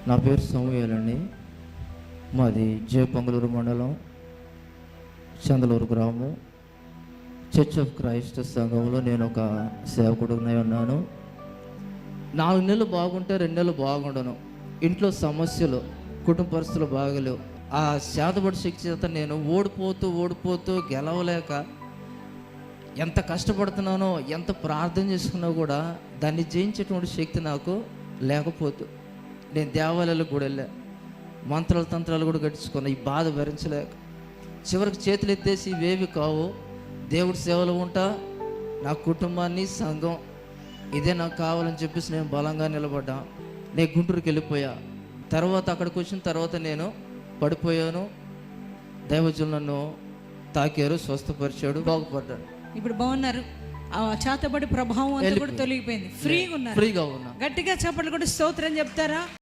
నా పేరు సమూయేల్ అండి. మాది జయపొంగలూరు మండలం, చందలూరు గ్రామం. చర్చ్ ఆఫ్ క్రైస్ట్ సంఘంలో నేను ఒక సేవకుడుగా ఉన్నాను. 4 నెలలు బాగుంటే 2 నెలలు బాగుండను. ఇంట్లో సమస్యలు, కుటుంబ పరిస్థితులు బాగలేవు. ఆ శాతపడి శక్తి చేత నేను ఓడిపోతూ గెలవలేక ఎంత కష్టపడుతున్నానో, ఎంత ప్రార్థన చేసుకున్నా కూడా దాన్ని జయించేటువంటి శక్తి నాకు లేకపోతే నేను దేవాలయాలకు కూడా వెళ్ళా, మంత్రాలు తంత్రాలు కూడా కట్టించుకున్నా. ఈ బాధ భరించలేక చివరికి చేతులు ఎత్తేసి ఇవేవి కావు, దేవుడి సేవలో ఉంటా, నా కుటుంబాన్ని, సంఘం ఇదే నాకు కావాలని చెప్పేసి నేను బలంగా నిలబడ్డా. నేను గుంటూరుకి వెళ్ళిపోయా. తర్వాత అక్కడికి వచ్చిన తర్వాత నేను పడిపోయాను. దైవజనులు నన్ను తాకారు, స్వస్థపరిచాడు, బాగుపడ్డాను. ఇప్పుడు బాగున్నారు. ఆ చేతబడి ప్రభావం అంతా కూడా తొలగిపోయింది. ఫ్రీగా ఉన్నారు. ఫ్రీగా ఉన్నా. గట్టిగా చప్పట్లు కూడా స్తోత్రం చెప్తారా?